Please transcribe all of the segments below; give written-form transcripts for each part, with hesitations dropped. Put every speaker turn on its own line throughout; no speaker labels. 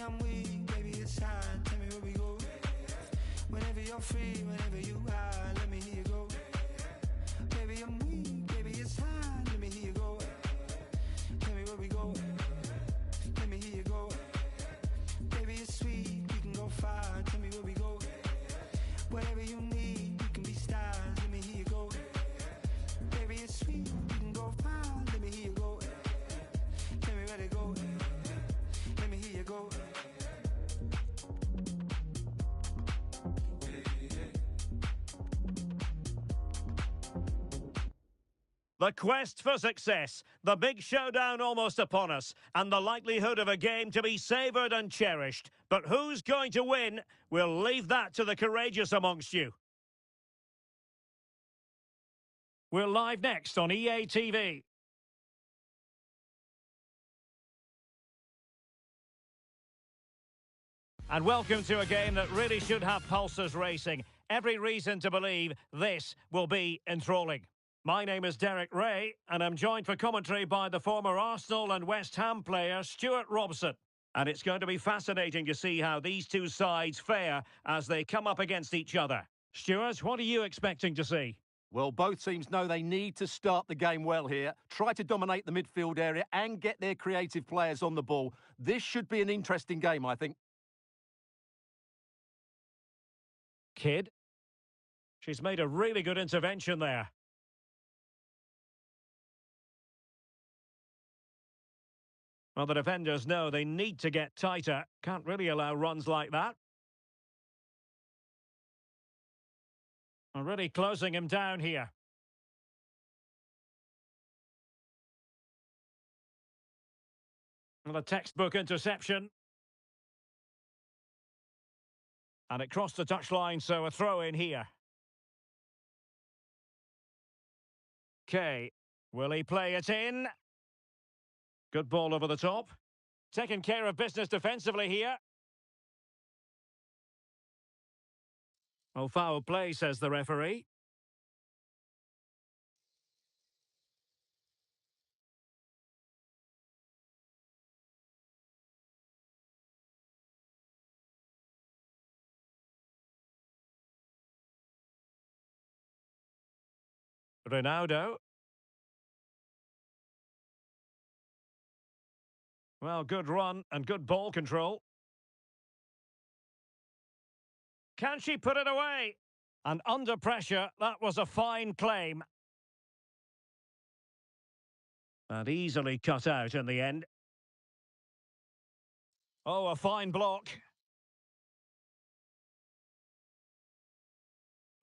I'm weak, baby, it's hard. Tell me where we go. Whenever you're free, whenever you are, let me hear you go. Baby, I'm weak, baby, it's hard. Let me hear you go. Tell me where we go. Let me hear you go. Baby, it's sweet, we can go far. Tell me where we go. Whatever you need, we can be stars. Let me hear you go. Baby, it's sweet, we can go far. Let me hear you go. Tell me where to go. Let me hear you go.
The quest for success, the big showdown almost upon us, and the likelihood of a game to be savoured and cherished. But who's going to win? We'll leave that to the courageous amongst you. We're live next on EA TV. And welcome to a game that really should have pulses racing. Every reason to believe this will be enthralling. My name is Derek Ray, and I'm joined for commentary by the former Arsenal and West Ham player Stuart Robson. And it's going to be fascinating to see how these two sides fare as they come up against each other. Stuart, what are you expecting to see?
Well, both teams know they need to start the game well here, try to dominate the midfield area and get their creative players on the ball. This should be an interesting game, I think.
Kidd. She's made a really good intervention there. Well, the defenders know they need to get tighter. Can't really allow runs like that. I'm really closing him down here. Well, a textbook interception. And it crossed the touchline, so a throw in here. Okay, will he play it in? Good ball over the top. Taking care of business defensively here. Oh, foul play, says the referee. Ronaldo. Well, good run and good ball control. Can she put it away? And under pressure, that was a fine claim. And easily cut out in the end. Oh, a fine block.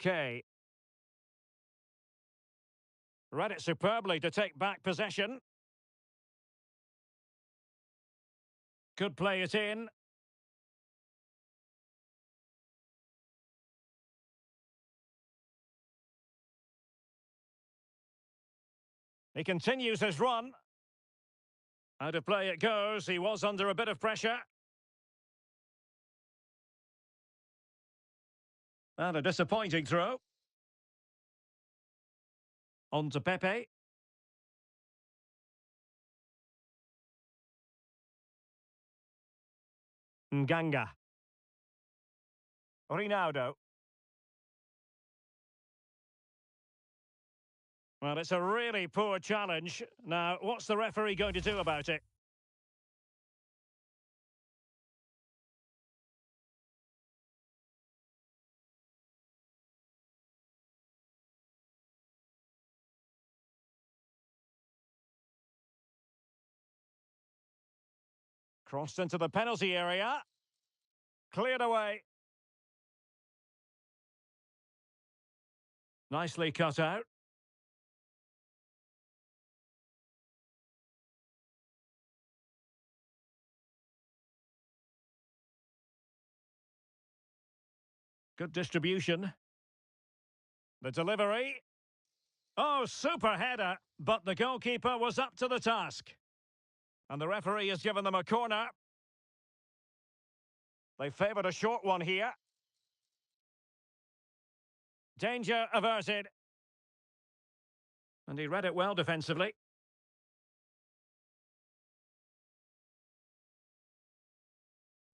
Okay. Read it superbly to take back possession. Could play it in. He continues his run. Out of play it goes. He was under a bit of pressure. And a disappointing throw. On to Pepe. Nganga. Ronaldo. Well, it's a really poor challenge. Now, what's the referee going to do about it? Crossed into the penalty area. Cleared away. Nicely cut out. Good distribution. The delivery. Oh, super header, but the goalkeeper was up to the task. And the referee has given them a corner. They favoured a short one here. Danger averted. And he read it well defensively.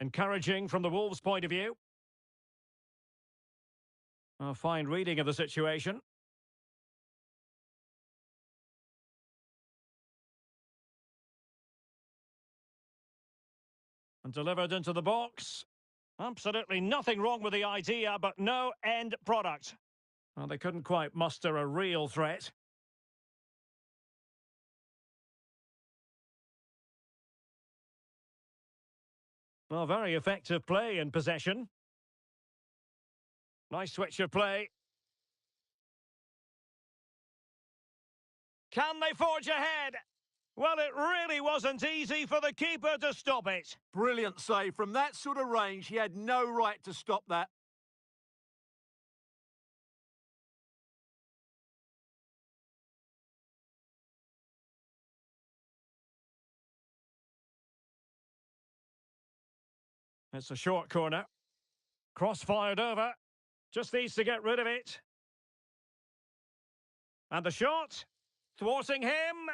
Encouraging from the Wolves' point of view. A fine reading of the situation. And delivered into the box. Absolutely nothing wrong with the idea, but no end product. Well, they couldn't quite muster a real threat. Well, very effective play in possession. Nice switch of play. Can they forge ahead? Well, it really wasn't easy for the keeper to stop it.
Brilliant save. From that sort of range, he had no right to stop that.
It's a short corner. Cross-fired over. Just needs to get rid of it. And the shot. Thwarting him.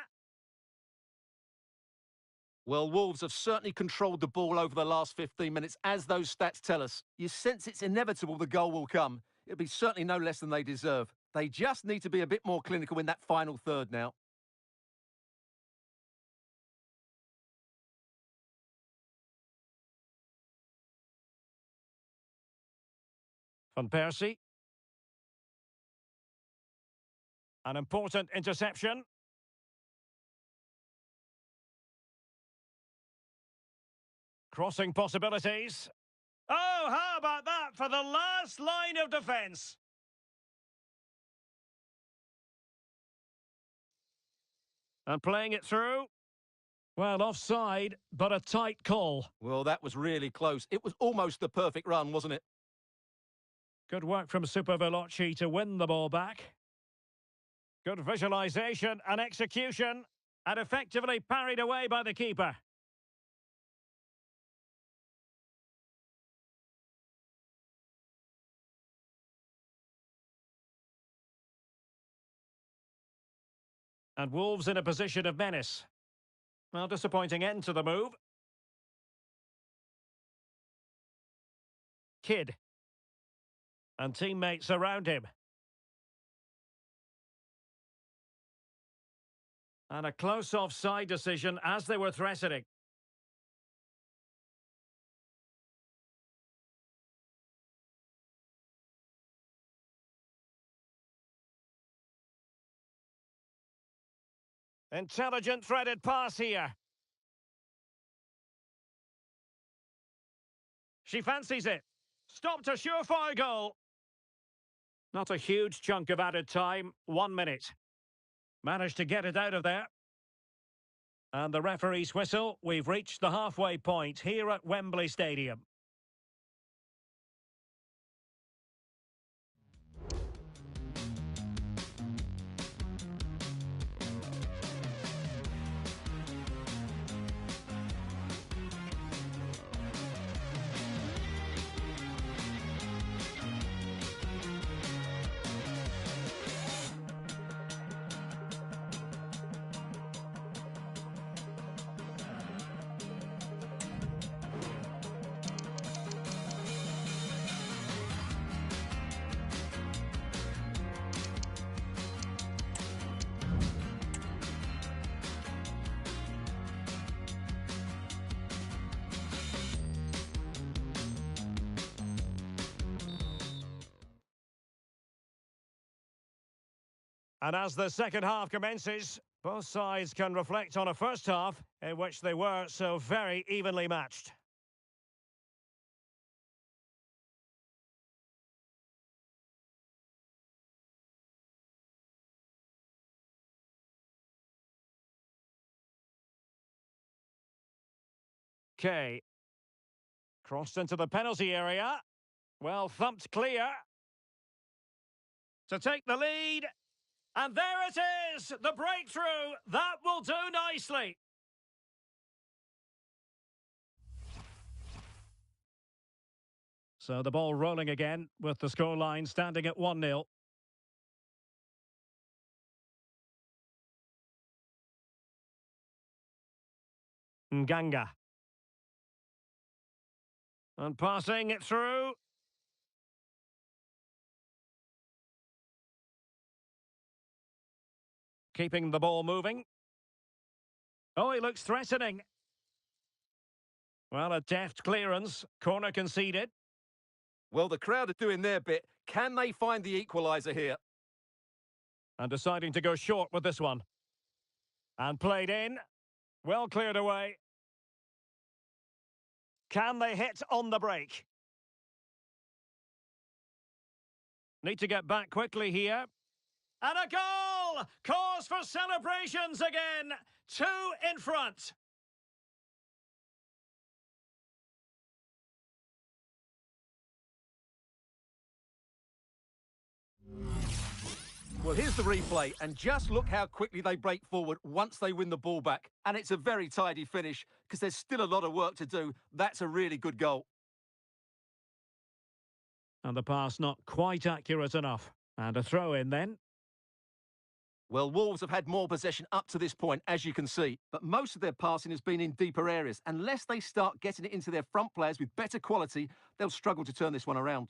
Well, Wolves have certainly controlled the ball over the last 15 minutes, as those stats tell us. You sense it's inevitable the goal will come. It'll be certainly no less than they deserve. They just need to be a bit more clinical in that final third now.
Van Persie. An important interception. Crossing possibilities. Oh, how about that for the last line of defence? And playing it through. Well, offside, but a tight call.
Well, that was really close. It was almost the perfect run, wasn't it?
Good work from Super Veloci to win the ball back. Good visualisation and execution. And effectively parried away by the keeper. And Wolves in a position of menace. Well, disappointing end to the move. Kidd. And teammates around him. And a close offside decision as they were threatening. Intelligent threaded pass here. She fancies it. Stopped a surefire goal. Not a huge chunk of added time. 1 minute. Managed to get it out of there. And the referee's whistle. We've reached the halfway point here at Wembley Stadium. And as the second half commences, both sides can reflect on a first half in which they were so very evenly matched. Okay. Crossed into the penalty area. Well thumped clear. To take the lead. And there it is! The breakthrough! That will do nicely! So the ball rolling again with the scoreline standing at 1-0. Nganga. And passing it through. Keeping the ball moving. Oh, he looks threatening. Well, a deft clearance. Corner conceded.
Well, the crowd are doing their bit. Can they find the equaliser here?
And deciding to go short with this one. And played in. Well cleared away. Can they hit on the break? Need to get back quickly here. And a goal! Cause for celebrations again. 2 in front.
Well, here's the replay, and just look how quickly they break forward once they win the ball back. And it's a very tidy finish, because there's still a lot of work to do. That's a really good goal.
And the pass not quite accurate enough. And a throw in then.
Well, Wolves have had more possession up to this point, as you can see. But most of their passing has been in deeper areas. Unless they start getting it into their front players with better quality, they'll struggle to turn this one around.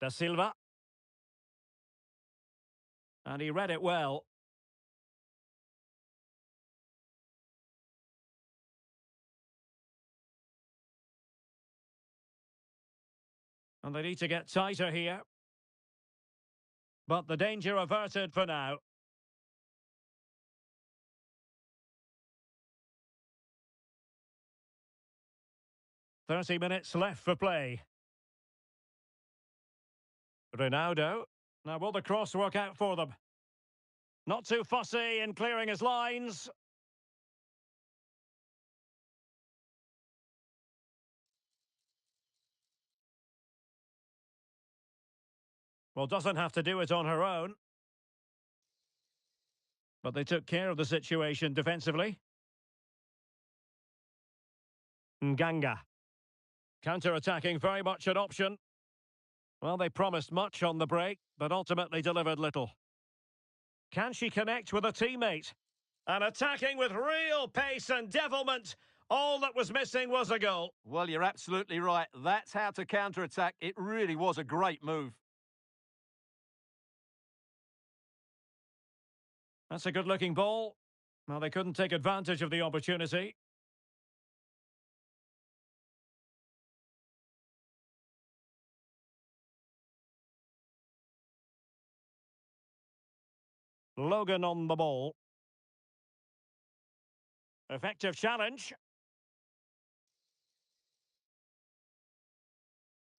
Da Silva. And he read it well. And they need to get tighter here. But the danger averted for now. "30 minutes left for play. Ronaldo. Now will the cross work out for them? Not too fussy in clearing his lines. Well, doesn't have to do it on her own. But they took care of the situation defensively. Nganga. Counter-attacking, very much an option. Well, they promised much on the break, but ultimately delivered little. Can she connect with a teammate? And attacking with real pace and devilment. All that was missing was a goal.
Well, you're absolutely right. That's how to counter-attack. It really was a great move.
That's a good-looking ball. Well, they couldn't take advantage of the opportunity. Logan on the ball. Effective challenge.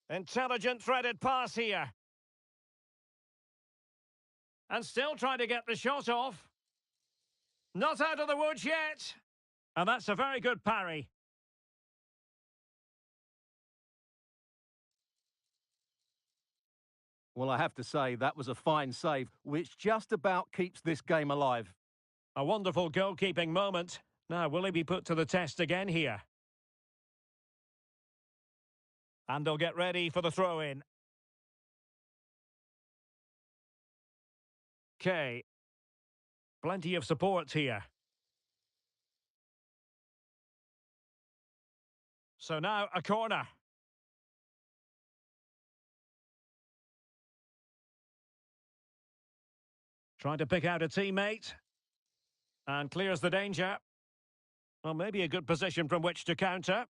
Intelligent threaded pass here. And still trying to get the shot off. Not out of the woods yet. And that's a very good parry.
Well, I have to say, that was a fine save, which just about keeps this game alive.
A wonderful goalkeeping moment. Now, will he be put to the test again here? And they'll get ready for the throw-in. Okay. Plenty of support here. So now a corner. Trying to pick out a teammate. And clears the danger. Well, maybe a good position from which to counter.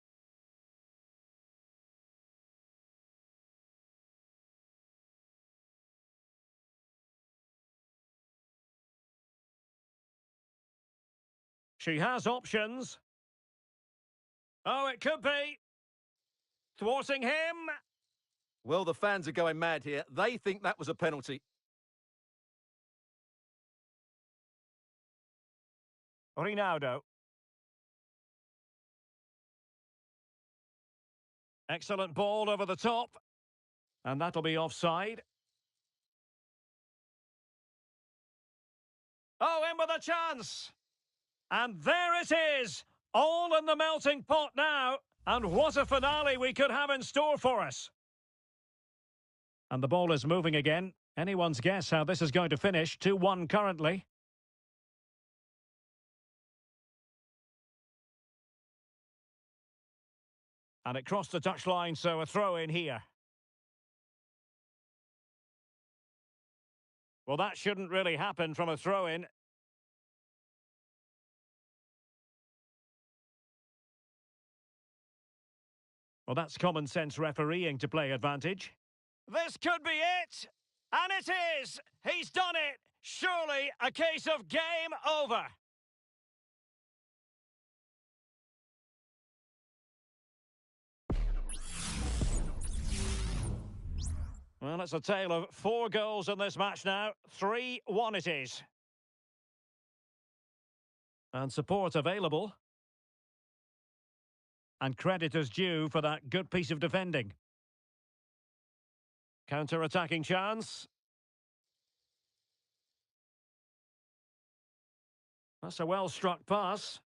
She has options. Oh, it could be. Thwarting him.
Well, the fans are going mad here. They think that was a penalty.
Ronaldo. Excellent ball over the top. And that'll be offside. Oh, in with a chance. And there it is. All in the melting pot now. And what a finale we could have in store for us. And the ball is moving again. Anyone's guess how this is going to finish. 2-1 currently. And it crossed the touchline, so a throw in here. Well, that shouldn't really happen from a throw in. Well, that's common sense refereeing to play advantage. This could be it! And it is! He's done it! Surely a case of game over. Well, it's a tale of 4 goals in this match now. 3-1 it is. And support available. And credit is due for that good piece of defending. Counter-attacking chance. That's a well-struck pass.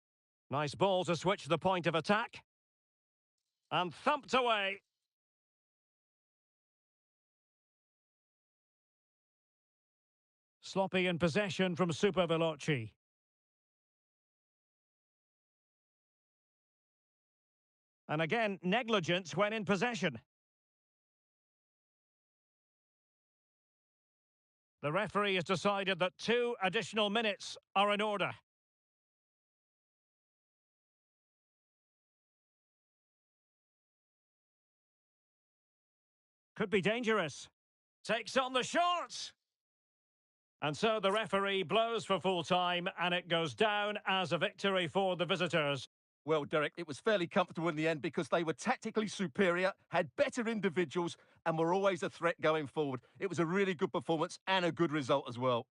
Nice ball to switch the point of attack. And thumped away. Sloppy in possession from Super Veloci. And again, negligence when in possession. The referee has decided that 2 additional minutes are in order. Could be dangerous. Takes on the shot! And so the referee blows for full time and it goes down as a victory for the visitors.
Well, Derek, it was fairly comfortable in the end because they were tactically superior, had better individuals and were always a threat going forward. It was a really good performance and a good result as well.